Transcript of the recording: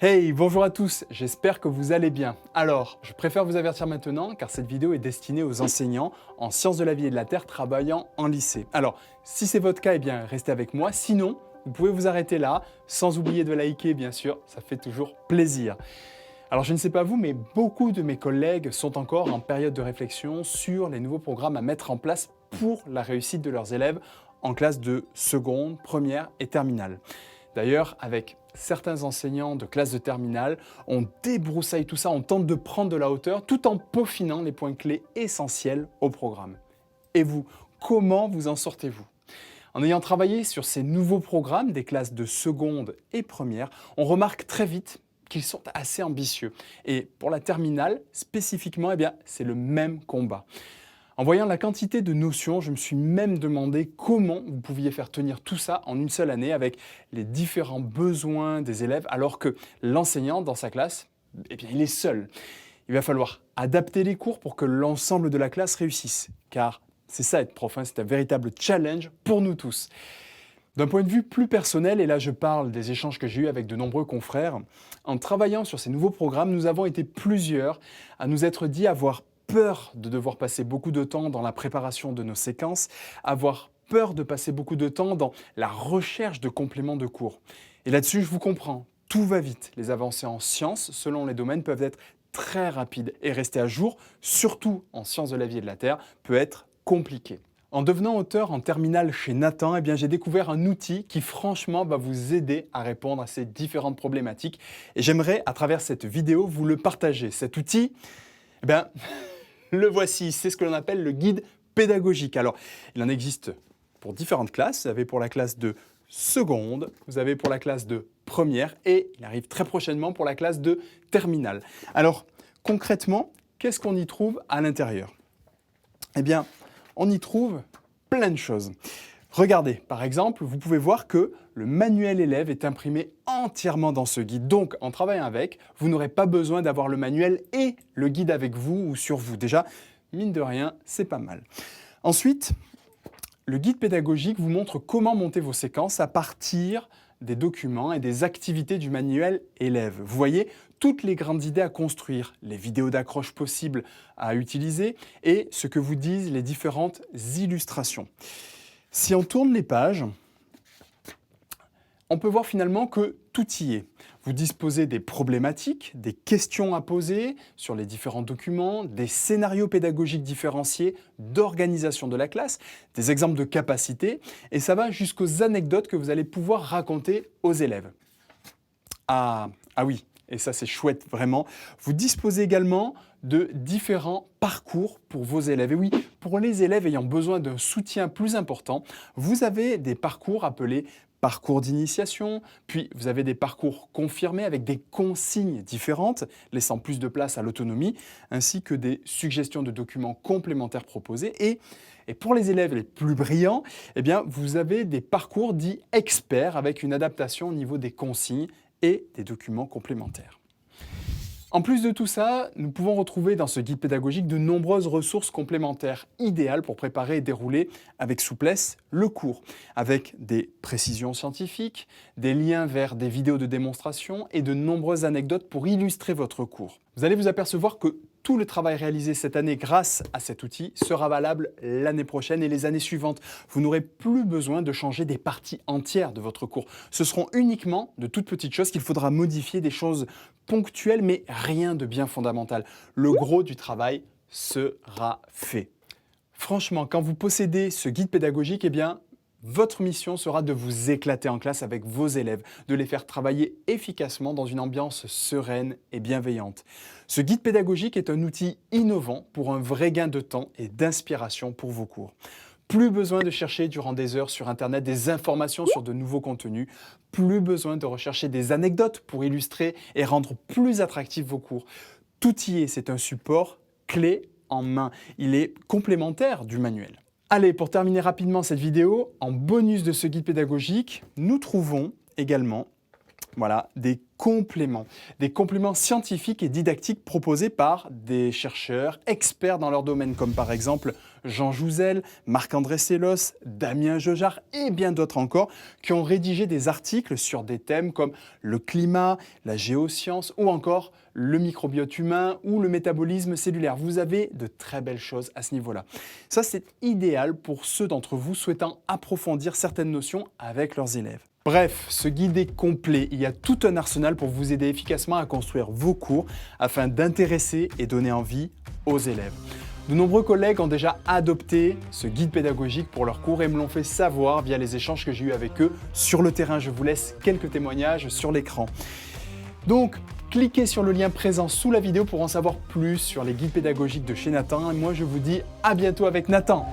Hey, bonjour à tous, j'espère que vous allez bien. Alors, je préfère vous avertir maintenant car cette vidéo est destinée aux enseignants en sciences de la vie et de la terre travaillant en lycée. Alors, si c'est votre cas, eh bien, restez avec moi. Sinon, vous pouvez vous arrêter là, sans oublier de liker, bien sûr, ça fait toujours plaisir. Alors, je ne sais pas vous, mais beaucoup de mes collègues sont encore en période de réflexion sur les nouveaux programmes à mettre en place pour la réussite de leurs élèves en classe de seconde, première et terminale. D'ailleurs, avec certains enseignants de classe de terminale, on débroussaille tout ça, on tente de prendre de la hauteur tout en peaufinant les points clés essentiels au programme. Et vous, comment vous en sortez-vous? En ayant travaillé sur ces nouveaux programmes des classes de seconde et première, on remarque très vite qu'ils sont assez ambitieux. Et pour la terminale, spécifiquement, eh bien, c'est le même combat. En voyant la quantité de notions, je me suis même demandé comment vous pouviez faire tenir tout ça en une seule année avec les différents besoins des élèves alors que l'enseignant dans sa classe, eh bien, il est seul. Il va falloir adapter les cours pour que l'ensemble de la classe réussisse, car c'est ça être prof, c'est un véritable challenge pour nous tous. D'un point de vue plus personnel, et là je parle des échanges que j'ai eus avec de nombreux confrères, en travaillant sur ces nouveaux programmes, nous avons été plusieurs à nous être dit avoir peur de devoir passer beaucoup de temps dans la préparation de nos séquences, avoir peur de passer beaucoup de temps dans la recherche de compléments de cours. Et là-dessus, je vous comprends, tout va vite. Les avancées en sciences, selon les domaines, peuvent être très rapides et rester à jour, surtout en sciences de la vie et de la terre, peut être compliqué. En devenant auteur en terminale chez Nathan, eh bien, j'ai découvert un outil qui franchement va vous aider à répondre à ces différentes problématiques. Et j'aimerais, à travers cette vidéo, vous le partager. Cet outil, eh bien, le voici, c'est ce que l'on appelle le guide pédagogique. Alors, il en existe pour différentes classes. Vous avez pour la classe de seconde, vous avez pour la classe de première et il arrive très prochainement pour la classe de terminale. Alors, concrètement, qu'est-ce qu'on y trouve à l'intérieur? Eh bien, on y trouve plein de choses. Regardez, par exemple, vous pouvez voir que le manuel élève est imprimé entièrement dans ce guide. Donc, en travaillant avec, vous n'aurez pas besoin d'avoir le manuel et le guide avec vous ou sur vous. Déjà, mine de rien, c'est pas mal. Ensuite, le guide pédagogique vous montre comment monter vos séquences à partir des documents et des activités du manuel élève. Vous voyez toutes les grandes idées à construire, les vidéos d'accroche possibles à utiliser et ce que vous disent les différentes illustrations. Si on tourne les pages, on peut voir finalement que tout y est. Vous disposez des problématiques, des questions à poser sur les différents documents, des scénarios pédagogiques différenciés, d'organisation de la classe, des exemples de capacités, et ça va jusqu'aux anecdotes que vous allez pouvoir raconter aux élèves. Ah oui, et ça c'est chouette vraiment, vous disposez également de différents parcours pour vos élèves. Et oui, pour les élèves ayant besoin d'un soutien plus important, vous avez des parcours appelés parcours d'initiation, puis vous avez des parcours confirmés avec des consignes différentes, laissant plus de place à l'autonomie, ainsi que des suggestions de documents complémentaires proposés. Et pour les élèves les plus brillants, eh bien, vous avez des parcours dits experts avec une adaptation au niveau des consignes et des documents complémentaires. En plus de tout ça, nous pouvons retrouver dans ce guide pédagogique de nombreuses ressources complémentaires idéales pour préparer et dérouler avec souplesse le cours, avec des précisions scientifiques, des liens vers des vidéos de démonstration et de nombreuses anecdotes pour illustrer votre cours. Vous allez vous apercevoir que tout le travail réalisé cette année grâce à cet outil sera valable l'année prochaine et les années suivantes. Vous n'aurez plus besoin de changer des parties entières de votre cours. Ce seront uniquement de toutes petites choses qu'il faudra modifier, des choses ponctuelles, mais rien de bien fondamental. Le gros du travail sera fait. Franchement, quand vous possédez ce guide pédagogique, eh bien, votre mission sera de vous éclater en classe avec vos élèves, de les faire travailler efficacement dans une ambiance sereine et bienveillante. Ce guide pédagogique est un outil innovant pour un vrai gain de temps et d'inspiration pour vos cours. Plus besoin de chercher durant des heures sur Internet des informations sur de nouveaux contenus, plus besoin de rechercher des anecdotes pour illustrer et rendre plus attractifs vos cours. Tout y est, c'est un support clé en main. Il est complémentaire du manuel. Allez, pour terminer rapidement cette vidéo, en bonus de ce guide pédagogique, nous trouvons également Voilà, des compléments scientifiques et didactiques proposés par des chercheurs experts dans leur domaine, comme par exemple Jean Jouzel, Marc-André Sellos, Damien Jojard et bien d'autres encore, qui ont rédigé des articles sur des thèmes comme le climat, la géoscience ou encore le microbiote humain ou le métabolisme cellulaire. Vous avez de très belles choses à ce niveau-là. Ça, c'est idéal pour ceux d'entre vous souhaitant approfondir certaines notions avec leurs élèves. Bref, ce guide est complet, il y a tout un arsenal pour vous aider efficacement à construire vos cours afin d'intéresser et donner envie aux élèves. De nombreux collègues ont déjà adopté ce guide pédagogique pour leurs cours et me l'ont fait savoir via les échanges que j'ai eus avec eux sur le terrain. Je vous laisse quelques témoignages sur l'écran. Donc, cliquez sur le lien présent sous la vidéo pour en savoir plus sur les guides pédagogiques de chez Nathan. Et moi, je vous dis à bientôt avec Nathan.